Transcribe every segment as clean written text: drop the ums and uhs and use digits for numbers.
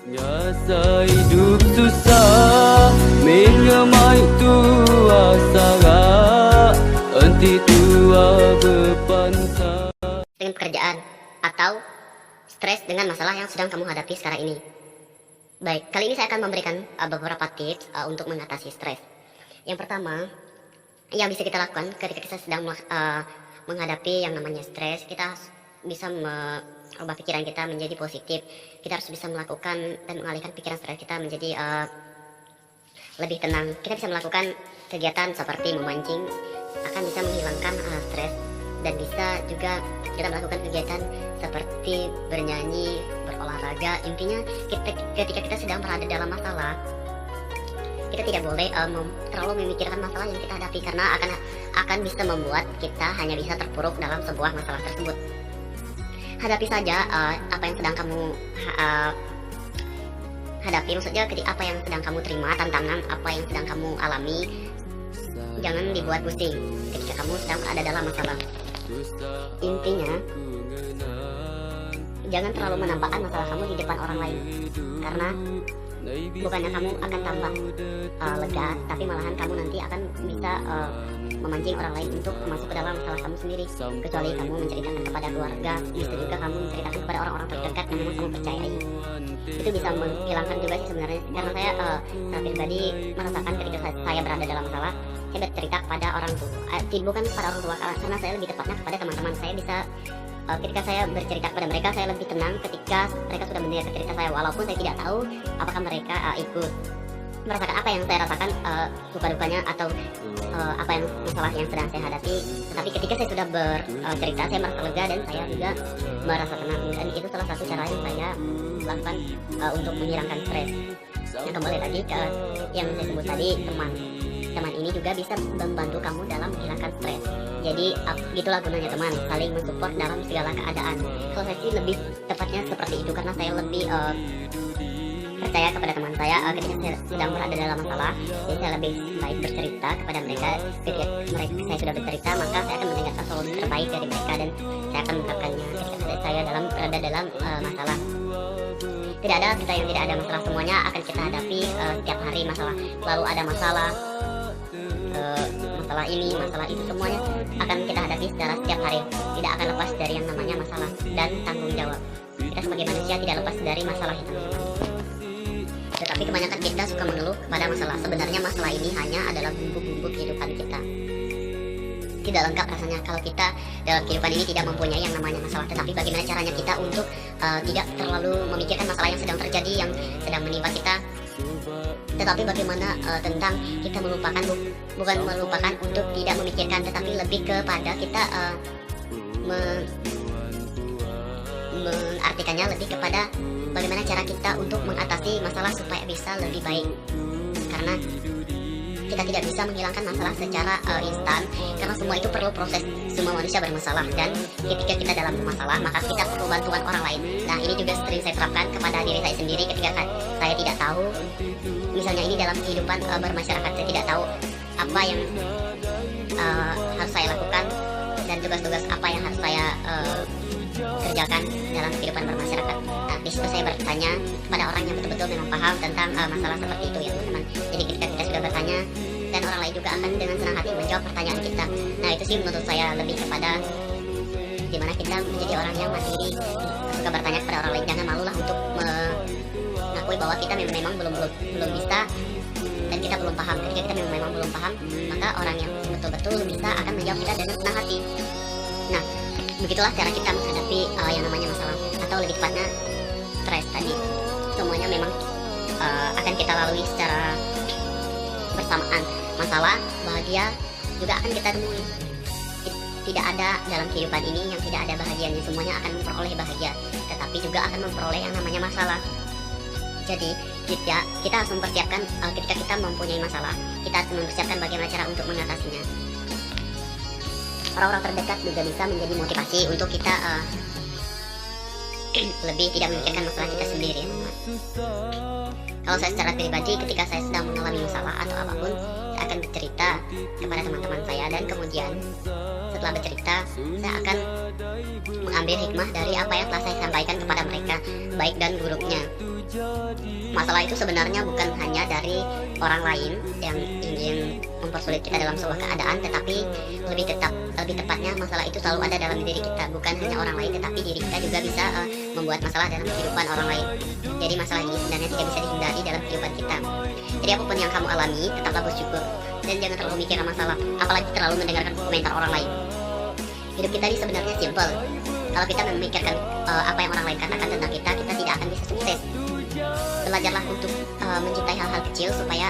Nyasa hidup susah, mengemai tua sara, enti tua berpantang. Dengan pekerjaan atau stres dengan masalah yang sedang kamu hadapi sekarang ini. Baik, kali ini saya akan memberikan beberapa tips untuk mengatasi stres. Yang pertama, yang bisa kita lakukan ketika kita sedang menghadapi yang namanya stres, kita bisa merubah pikiran kita menjadi positif. Kita harus bisa melakukan dan mengalihkan pikiran stres kita menjadi lebih tenang. Kita bisa melakukan kegiatan seperti memancing, akan bisa menghilangkan stres, dan bisa juga kita melakukan kegiatan seperti bernyanyi, berolahraga. Intinya ketika kita sedang berada dalam masalah, kita tidak boleh terlalu memikirkan masalah yang kita hadapi, karena akan bisa membuat kita hanya bisa terpuruk dalam sebuah masalah tersebut. Hadapi saja apa yang sedang kamu hadapi, maksudnya apa yang sedang kamu terima, tantangan apa yang sedang kamu alami. Jangan dibuat pusing ketika kamu sedang berada dalam masalah. Intinya, jangan terlalu menampakkan masalah kamu di depan orang lain, karena bukannya kamu akan tambah lega, tapi malahan kamu nanti akan bisa memancing orang lain untuk masuk ke dalam masalah kamu sendiri. Kecuali kamu menceritakan kepada keluarga, bisa juga kamu menceritakan kepada orang-orang terdekat yang memang kamu percayai. Itu bisa menghilangkan juga sih sebenarnya, karena saya pribadi merasakan ketika saya berada dalam masalah, saya bercerita kepada orang tua, bukan kepada orang tua, karena saya lebih tepatnya kepada teman-teman. Saya bisa ketika saya bercerita kepada mereka, saya lebih tenang ketika mereka sudah mendengar cerita saya, walaupun saya tidak tahu apakah mereka ikut merasakan apa yang saya rasakan, duka-dukanya atau apa yang masalah yang sedang saya hadapi. Tetapi ketika saya sudah bercerita, saya merasa lega dan saya juga merasa tenang, dan itu salah satu cara yang saya lakukan untuk menghilangkan stres. Nah, kembali lagi ke yang saya sebut tadi, teman ini juga bisa membantu kamu dalam menghilangkan stres. Jadi gitulah gunanya teman, saling mensupport dalam segala keadaan. Kalau saya sih lebih tepatnya seperti itu, karena saya lebih percaya kepada teman saya ketika saya sedang berada dalam masalah. Jadi saya lebih baik bercerita kepada mereka. Ketika saya sudah bercerita, maka saya akan mendengarkan solusi terbaik dari mereka, dan saya akan menerapkannya ketika saya berada dalam masalah. Tidak ada kita yang tidak ada masalah, semuanya akan kita hadapi setiap hari. Masalah selalu ada masalah, masalah ini, masalah itu, semuanya akan kita hadapi secara setiap hari. Tidak akan lepas dari yang namanya masalah dan tanggung jawab. Kita sebagai manusia tidak lepas dari masalah itu. Tetapi kebanyakan kita suka mengeluh kepada masalah. Sebenarnya masalah ini hanya adalah bumbu-bumbu kehidupan kita. Tidak lengkap rasanya kalau kita dalam kehidupan ini tidak mempunyai yang namanya masalah. Tetapi bagaimana caranya kita untuk tidak terlalu memikirkan masalah yang sedang terjadi, yang sedang menimpa kita. Tetapi bagaimana tentang kita melupakan, bukan melupakan untuk tidak memikirkan, tetapi lebih kepada kita mengartikannya lebih kepada bagaimana cara kita untuk mengatasi masalah supaya bisa lebih baik. Karena kita tidak bisa menghilangkan masalah secara instan, karena semua itu perlu proses. Semua manusia bermasalah, dan ketika kita dalam masalah, maka kita perlu bantuan orang lain. Nah, ini juga sering saya terapkan kepada diri saya sendiri ketika saya tidak tahu, misalnya ini dalam kehidupan bermasyarakat, saya tidak tahu apa yang harus saya lakukan, dan tugas-tugas apa yang harus saya kerjakan dalam kehidupan bermasyarakat. Nah, di situ saya bertanya kepada orang yang betul-betul memang paham tentang masalah seperti itu ya teman-teman. Jadi ketika kita sudah bertanya, dan orang lain juga akan dengan senang hati menjawab pertanyaan kita. Nah, itu sih menurut saya lebih kepada dimana kita menjadi orang yang mandiri, suka bertanya kepada orang lain. Jangan malulah untuk mengakui bahwa kita memang belum bisa, dan kita belum paham. Ketika kita memang belum paham, maka orang yang betul-betul bisa akan menjawab kita dengan senang hati. Nah, begitulah cara kita menghadapi yang namanya masalah, atau lebih tepatnya stres tadi. Semuanya memang akan kita lalui secara bersamaan. Masalah, bahagia juga akan kita temui. Tidak ada dalam kehidupan ini yang tidak ada bahagianya. Semuanya akan memperoleh bahagia, tetapi juga akan memperoleh yang namanya masalah. Jadi kita harus mempersiapkan ketika kita mempunyai masalah, kita harus mempersiapkan bagaimana cara untuk mengatasinya. Orang-orang terdekat juga bisa menjadi motivasi untuk kita lebih tidak memikirkan masalah kita sendiri ya teman. Kalau saya secara pribadi, ketika saya sedang mengalami masalah atau apapun, saya akan bercerita kepada teman-teman saya, dan kemudian setelah bercerita, saya akan mengambil hikmah dari apa yang telah saya sampaikan kepada mereka, baik dan buruknya. Masalah itu sebenarnya bukan hanya dari orang lain yang ingin mempersulit kita dalam sebuah keadaan, tetapi lebih tepatnya masalah itu selalu ada dalam diri kita. Bukan hanya orang lain, tetapi diri kita juga bisa membuat masalah dalam kehidupan orang lain. Jadi masalah ini sebenarnya tidak bisa dihindari dalam kehidupan kita. Jadi apapun yang kamu alami, tetaplah bersyukur dan jangan terlalu memikirkan masalah, apalagi terlalu mendengarkan komentar orang lain. Hidup kita ini sebenarnya simple. Kalau kita memikirkan apa yang orang lain katakan tentang kita, kita tidak akan bisa sukses. Belajarlah untuk mencintai hal-hal kecil supaya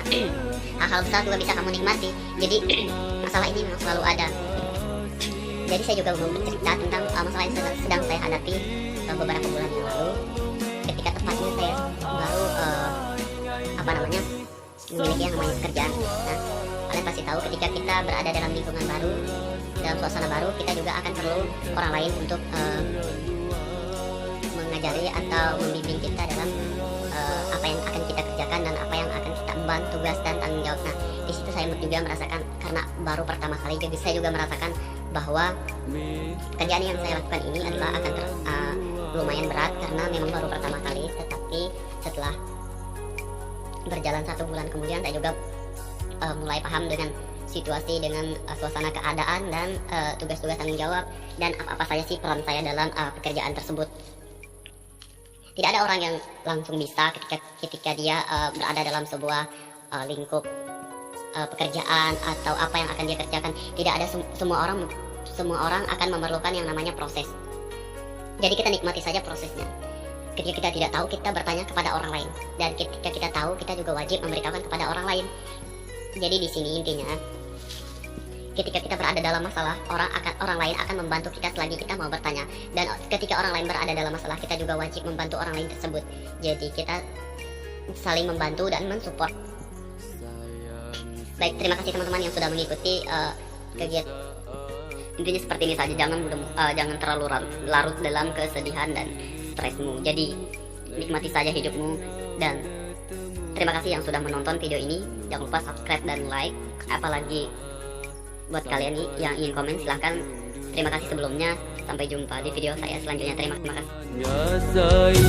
hal-hal besar juga bisa kamu nikmati. Jadi masalah ini memang selalu ada. Jadi saya juga mau bercerita tentang masalah yang sedang saya hadapi beberapa bulan yang lalu. Ketika tepatnya saya baru memiliki yang namanya pekerjaan. Nah, kalian pasti tahu ketika kita berada dalam lingkungan baru, dalam suasana baru, kita juga akan perlu orang lain untuk mengajari atau membimbing kita dalam apa yang akan kita kerjakan dan apa yang akan kita emban tugas dan tanggung jawab. Nah, di situ saya juga merasakan, karena baru pertama kali, jadi saya juga merasakan bahwa pekerjaan yang saya lakukan ini adalah akan lumayan berat karena memang baru pertama kali. Tetapi setelah berjalan 1 bulan kemudian, saya juga mulai paham dengan situasi, dengan suasana keadaan dan tugas-tugas tanggung jawab dan apa-apa saja sih peran saya dalam pekerjaan tersebut. Tidak ada orang yang langsung bisa ketika dia berada dalam sebuah lingkup pekerjaan atau apa yang akan dia kerjakan. Tidak ada semua orang akan memerlukan yang namanya proses. Jadi kita nikmati saja prosesnya. Ketika kita tidak tahu, kita bertanya kepada orang lain, dan ketika kita tahu, kita juga wajib memberitahukan kepada orang lain. Jadi di sini intinya, ketika kita berada dalam masalah, orang lain akan membantu kita selagi kita mau bertanya. Dan ketika orang lain berada dalam masalah, kita juga wajib membantu orang lain tersebut. Jadi kita saling membantu dan mensupport. Baik, terima kasih teman-teman yang sudah mengikuti kegiatan. Intinya seperti ini saja, jangan terlalu larut dalam kesedihan dan stresmu. Jadi nikmati saja hidupmu, dan terima kasih yang sudah menonton video ini. Jangan lupa subscribe dan like. Apalagi buat kalian nih yang ingin komen, silahkan. Terima kasih sebelumnya. Sampai jumpa di video saya selanjutnya. Terima kasih.